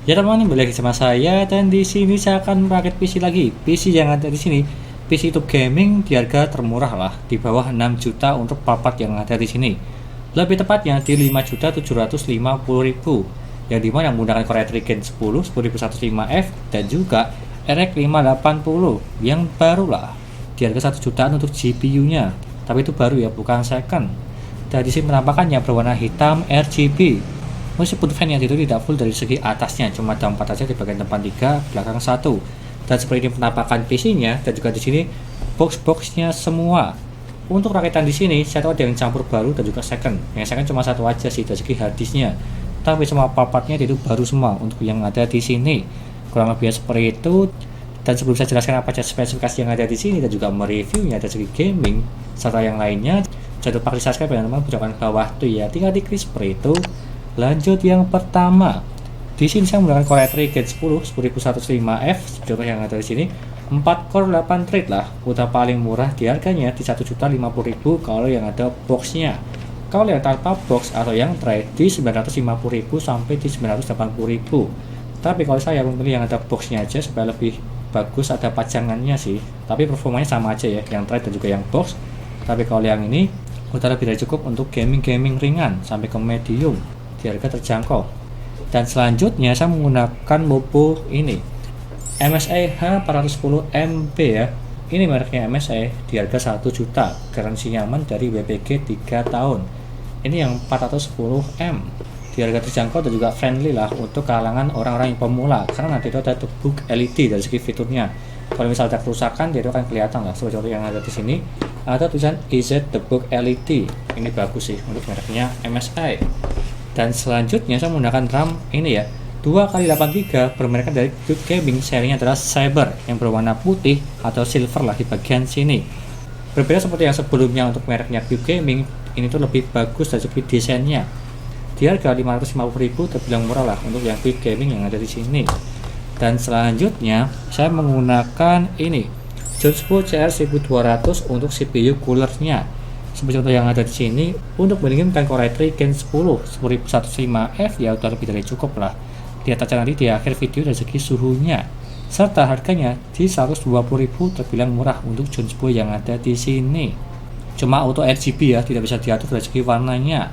Ya teman, kembali lagi sama saya dan di sini saya akan merakit PC lagi. PC yang ada di sini, PC untuk gaming di harga termurah lah, di bawah 6 juta untuk part yang ada di sini. Lebih tepatnya di 5.750.000, yang dimana menggunakan Core i3 Gen 10 10105F dan juga RX 580 yang baru lah, di harga 1 jutaan untuk GPU-nya. Tapi itu baru ya, bukan second. Dan di sini penampakannya berwarna hitam RGB. Meskipun fan yang itu tidak full dari segi atasnya, cuma ada 4 aja di bagian depan 3, belakang 1. Dan seperti ini penampakan PC-nya, dan juga di sini box-boxnya semua. Untuk rakitan di sini, saya tahu ada yang campur baru dan juga second. Yang second cuma satu aja sih dari segi harddisknya. Tapi semua part-partnya itu baru semua untuk yang ada di sini. Kurang lebih seperti itu. Dan sebelum saya jelaskan apa saja spesifikasi yang ada di sini dan juga mereviewnya dari segi gaming serta yang lainnya, jangan lupa klik subscribe dan teman teman bawah tuh ya, tinggal diklik seperti itu. Lanjut yang pertama, di sini saya menggunakan Core i3 Gen 10 10105F, contoh yang ada di sini 4 core 8 thread lah, udah paling murah di harganya di 1.050.000 kalau yang ada boxnya. Kalau yang tanpa box atau yang thread di 950.000 sampai di 980.000. Tapi kalau saya memilih yang ada boxnya aja supaya lebih bagus, ada pajangannya sih. Tapi performanya sama aja ya, yang thread dan juga yang box. Tapi kalau yang ini udah lebih dari cukup untuk gaming ringan sampai ke medium di harga terjangkau. Dan selanjutnya saya menggunakan MOPO ini MSI H410MB ya. Ini mereknya MSI di harga 1 juta, garansi nyaman dari WPG 3 tahun. Ini yang 410M di harga terjangkau dan juga friendly lah untuk kalangan orang-orang yang pemula, karena nanti itu ada book LED dari segi fiturnya. Kalau misalnya ada kerusakan, dia itu akan kelihatan lah. Seperti yang ada di sini ada tulisan EZ The Book LED. Ini bagus sih untuk mereknya MSI. Dan selanjutnya saya menggunakan RAM ini ya, 2x83 bermerek dari Cube Gaming, serinya adalah Cyber yang berwarna putih atau silver lah di bagian sini. Berbeda seperti yang sebelumnya untuk mereknya Cube Gaming, ini tuh lebih bagus dari segi desainnya. Di harga 550.000 terbilang murah lah untuk yang Cube Gaming yang ada di sini. Dan selanjutnya saya menggunakan ini Johnspur CR1200 untuk CPU coolernya. Seperti contoh yang ada di sini, untuk menginginkan Core i3 Gen 10 10105F ya udah lebih dari cukup lah. Lihat aja nanti di akhir video dari segi suhunya. Serta harganya di 120.000 terbilang murah untuk Johnspur yang ada di sini. Cuma auto RGB ya, tidak bisa diatur dari segi warnanya.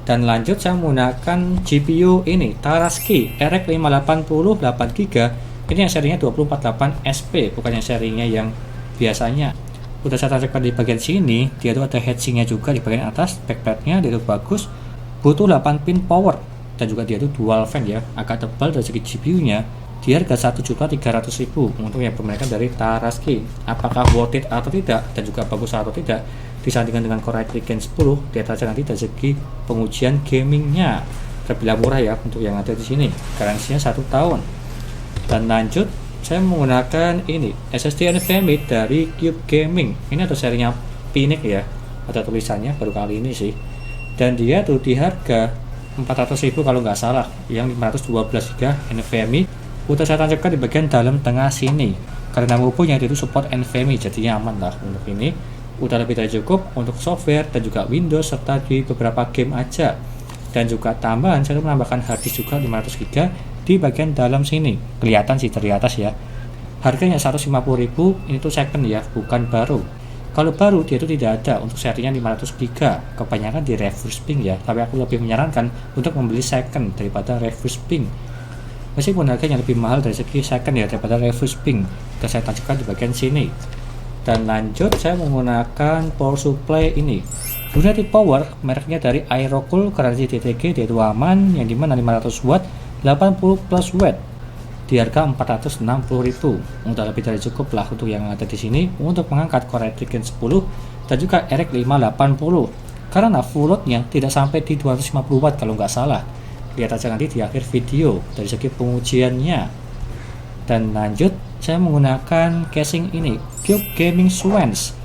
Dan lanjut saya menggunakan GPU ini Taraski RX 580 8GB. Ini yang serinya 248SP, bukan yang serinya yang biasanya. Udah saya tancapkan di bagian sini, dia itu ada heatsinknya juga di bagian atas, backpadnya dia itu bagus, butuh 8 pin power, dan juga dia itu dual fan ya, agak tebal dari segi GPU-nya, di harga 1.300.000 untuk yang bermerek dari Taraski. Apakah worth it atau tidak, dan juga bagus atau tidak, disandingkan dengan Core i3 Gen 10, lihat aja nanti dari segi pengujian gamingnya. Terbilang murah ya untuk yang ada di sini, garansinya 1 tahun. Dan lanjut saya menggunakan ini SSD NVMe dari Cube Gaming. Ini ada serinya Pinnacle ya, ada tulisannya baru kali ini sih. Dan dia tuh di harga 400.000 kalau nggak salah, yang 512 GB NVMe. Udah saya tancapkan di bagian dalam tengah sini, karena MOPO-nya itu support NVMe, jadi aman lah untuk ini. Udah lebih dari cukup untuk software dan juga Windows serta di beberapa game aja. Dan juga tambahan saya menambahkan harddisk juga 500 GB di bagian dalam sini, kelihatan sih dari atas ya. Harganya 150.000, ini tuh second ya, bukan baru. Kalau baru dia itu tidak ada untuk serinya 500 GB, kebanyakan di reverse ping ya. Tapi aku lebih menyarankan untuk membeli second daripada reverse ping. Meskipun harganya lebih mahal dari segi second ya daripada reverse ping. Dan saya tancapkan di bagian sini. Dan lanjut saya menggunakan power supply ini United Power, mereknya dari Aerocool, garansi DTG, dia itu aman, yang dimana 500 watt 80 plus watt di harga 460.000. Udah lebih dari cukup lah untuk yang ada di sini untuk mengangkat Core i3 Gen 10 dan juga RX 580, karena full loadnya tidak sampai di 250 watt kalau nggak salah. Lihat aja nanti di akhir video dari segi pengujiannya. Dan lanjut saya menggunakan casing ini Cube Gaming Swans,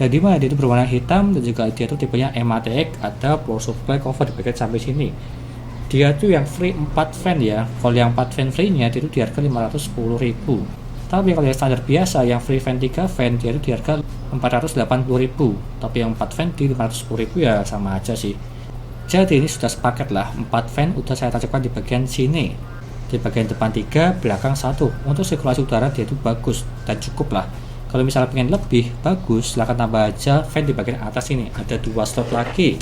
yang dimana dia itu berwarna hitam dan juga dia itu tipenya MATX, ada power supply cover di bagian sampai sini. Dia tuh yang free 4 fan ya. Kalau yang 4 fan free nya itu di harga 510.000. Tapi kalau yang standar biasa yang free fan 3 fan dia itu di harga 480.000. Tapi yang 4 fan di 510.000 ya sama aja sih. Jadi ini sudah sepaket lah, 4 fan udah saya tancapkan di bagian sini. Di bagian depan 3, belakang 1. Untuk sirkulasi udara dia itu bagus dan cukup lah. Kalau misalnya pengen lebih bagus, silahkan tambah aja fan di bagian atas ini. Ada 2 slot lagi.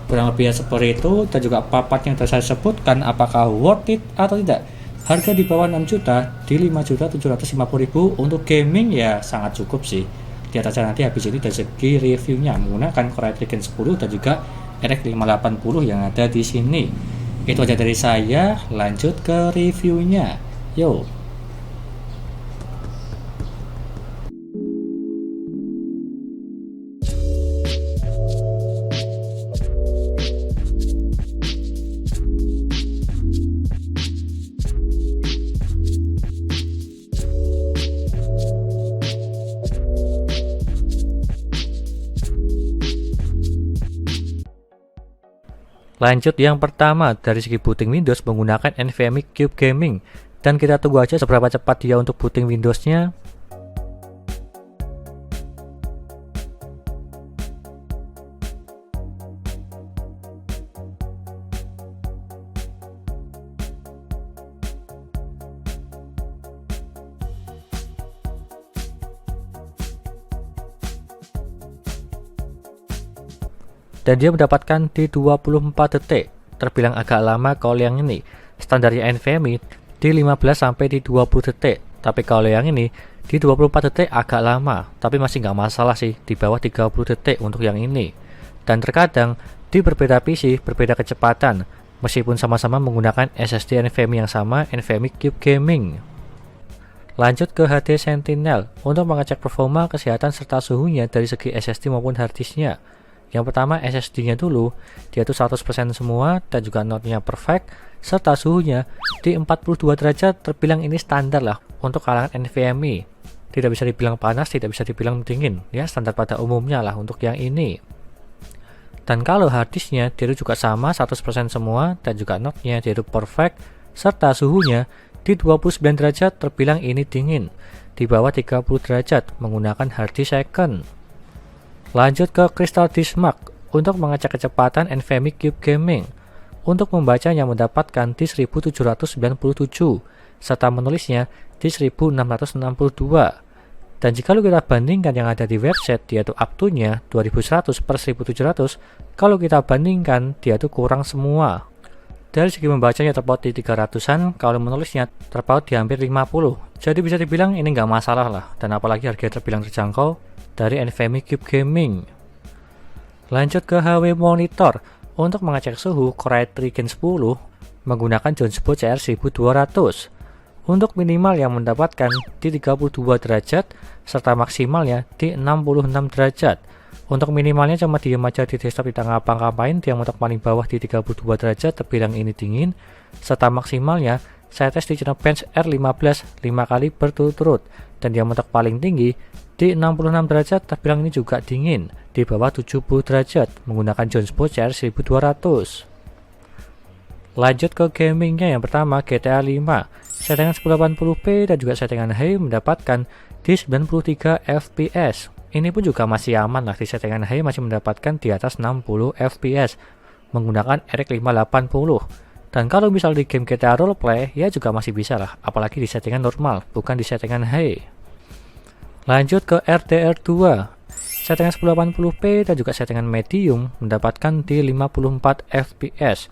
Kurang lebihnya seperti itu, dan juga papat yang tadi saya sebutkan apakah worth it atau tidak. Harga di bawah 6 juta, di 5.750.000 untuk gaming ya sangat cukup sih. Di atasnya nanti habis ini dari segi reviewnya menggunakan Core i3 Gen 10 dan juga RX 580 yang ada di sini. Itu aja dari saya, lanjut ke reviewnya. Yo. Lanjut yang pertama, dari segi booting Windows menggunakan NVMe Cube Gaming, dan kita tunggu aja seberapa cepat dia untuk booting Windowsnya. Dan dia mendapatkan di 24 detik, terbilang agak lama kalau yang ini. Standarnya NVMe di 15 sampai di 20 detik, tapi kalau yang ini di 24 detik agak lama, tapi masih nggak masalah sih, di bawah 30 detik untuk yang ini. Dan terkadang di berbeda PC berbeda kecepatan, meskipun sama-sama menggunakan SSD NVMe yang sama, NVMe Cube Gaming. Lanjut ke HD Sentinel untuk mengecek performa, kesehatan serta suhunya dari segi SSD maupun harddisknya. Yang pertama SSD-nya dulu, dia tuh 100% semua dan juga node-nya perfect, serta suhunya di 42 derajat, terbilang ini standar lah untuk kalangan NVMe. Tidak bisa dibilang panas, tidak bisa dibilang dingin, ya standar pada umumnya lah untuk yang ini. Dan kalau harddisknya dia itu juga sama 100% semua dan juga node-nya dia itu perfect, serta suhunya di 29 derajat, terbilang ini dingin, di bawah 30 derajat menggunakan harddisk second. Lanjut ke Crystal Disk Mark untuk mengecek kecepatan NVMe Cube Gaming. Untuk membacanya mendapatkan di 1797 serta menulisnya di 1662. Dan jika kita bandingkan yang ada di website, dia tuh up to-nya 2100 per 1700. Kalau kita bandingkan, dia tuh kurang semua. Dari segi membacanya terpaut di 300-an, kalau menulisnya terpaut di hampir 50. Jadi bisa dibilang ini nggak masalah lah, dan apalagi harga terbilang terjangkau dari NVMe Cube Gaming. Lanjut ke HW Monitor untuk mengecek suhu Core i3 Gen 10 menggunakan Johnson CR1200. Untuk minimal yang mendapatkan di 32 derajat serta maksimalnya di 66 derajat. Untuk minimalnya cuma diam aja di desktop, tidak ngapa-ngapain, yang untuk paling bawah di 32 derajat terbilang ini dingin, serta maksimalnya saya tes di Cinebench R15 5 kali berturut-turut, dan yang untuk paling tinggi di 66 derajat terbilang ini juga dingin, di bawah 70 derajat menggunakan Johnson CR1200. Lanjut ke gamingnya, yang pertama GTA 5 settingan 1080p dan juga settingan high mendapatkan di 93 fps. Ini pun juga masih aman lah, di settingan high masih mendapatkan di atas 60 fps menggunakan RX 580. Dan kalau misal di game GTA roleplay ya juga masih bisa lah, apalagi di settingan normal bukan di settingan high. Lanjut ke RDR2 settingan 1080p dan juga settingan medium mendapatkan di 54 fps.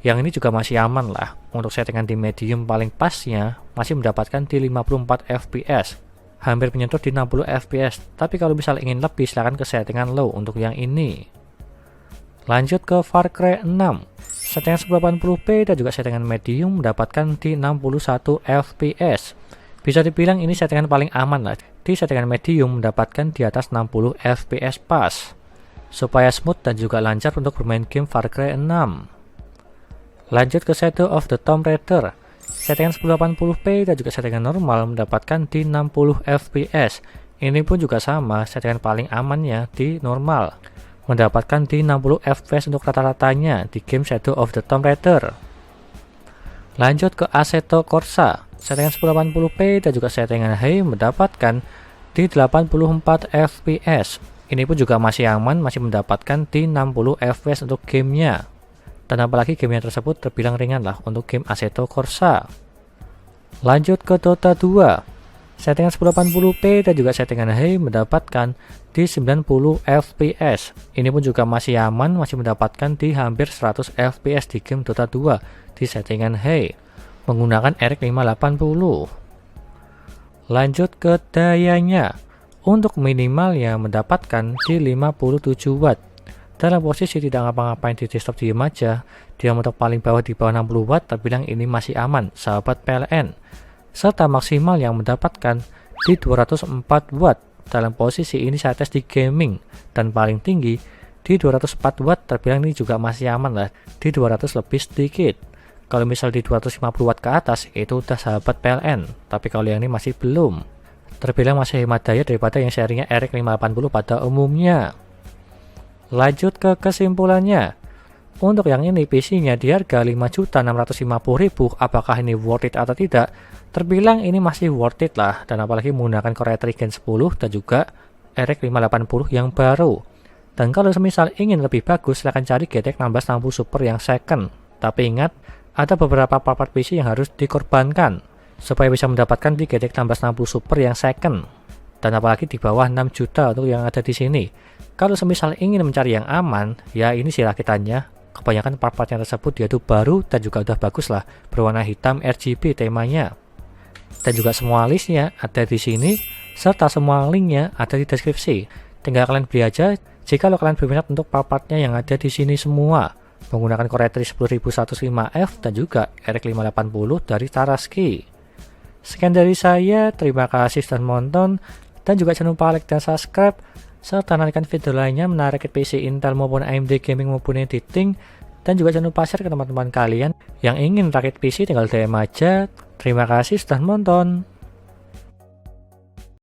Yang ini juga masih aman lah. Untuk settingan di medium paling pasnya masih mendapatkan di 54 fps, hampir menyentuh di 60 fps. Tapi kalau misal ingin lebih silahkan ke settingan low untuk yang ini. Lanjut ke Far Cry 6 settingan 1080p dan juga settingan medium mendapatkan di 61 fps. Bisa dibilang ini settingan paling aman lah. Di settingan medium mendapatkan di atas 60 fps pas, supaya smooth dan juga lancar untuk bermain game Far Cry 6. Lanjut ke Shadow of the Tomb Raider settingan 1080p dan juga settingan normal mendapatkan di 60 fps. Ini pun juga sama, settingan paling amannya di normal mendapatkan di 60 fps untuk rata-ratanya di game Shadow of the Tomb Raider. Lanjut ke Assetto Corsa settingan 1080p dan juga settingan high mendapatkan di 84 fps. Ini pun juga masih aman, masih mendapatkan di 60 fps untuk gamenya. Dan apalagi gamenya tersebut terbilang ringan lah untuk game Assetto Corsa. Lanjut ke Dota 2. Settingan 1080p dan juga settingan high mendapatkan di 90 fps. Ini pun juga masih aman, masih mendapatkan di hampir 100 fps di game Dota 2 di settingan high menggunakan RX 580. Lanjut ke dayanya. Untuk minimalnya mendapatkan di 57 watt. Dalam posisi tidak ngapa-ngapain di desktop diem aja, dia untuk paling bawah di bawah 60 watt terbilang ini masih aman, sahabat PLN. Serta maksimal yang mendapatkan di 204 watt. Dalam posisi ini saya tes di gaming dan paling tinggi di 204 watt terbilang ini juga masih aman lah, di 200 lebih sedikit. Kalau misal di 250 watt ke atas itu udah sahabat PLN, tapi kalau yang ini masih belum. Terbilang masih hemat daya daripada yang serinya RX 580 pada umumnya. Lanjut ke kesimpulannya. Untuk yang ini PC-nya di harga 5.650.000, apakah ini worth it atau tidak? Terbilang ini masih worth it lah, dan apalagi menggunakan Core i3 Gen 10 dan juga RX 580 yang baru. Dan kalau semisal ingin lebih bagus, silahkan cari GTX 1660 Super yang second. Tapi ingat, ada beberapa part PC yang harus dikorbankan supaya bisa mendapatkan di GTX 1660 Super yang second. Dan apalagi di bawah 6 juta untuk yang ada di sini. Kalau semisal ingin mencari yang aman, ya ini sih rakitannya. Kebanyakan part-partnya tersebut dia tuh baru dan juga udah bagus lah, berwarna hitam RGB temanya. Dan juga semua listnya ada di sini, serta semua linknya ada di deskripsi. Tinggal kalian beli aja jika kalian berminat untuk part-partnya yang ada di sini semua. Menggunakan Core i3 10105F dan juga RX 580 dari Taraski. Sekian dari saya, terima kasih sudah menonton, dan juga jangan lupa like dan subscribe, serta nantikan video lainnya menarik PC Intel maupun AMD gaming maupun editing, dan juga jangan lupa share ke teman-teman kalian yang ingin rakit PC tinggal DM aja. Terima kasih sudah menonton.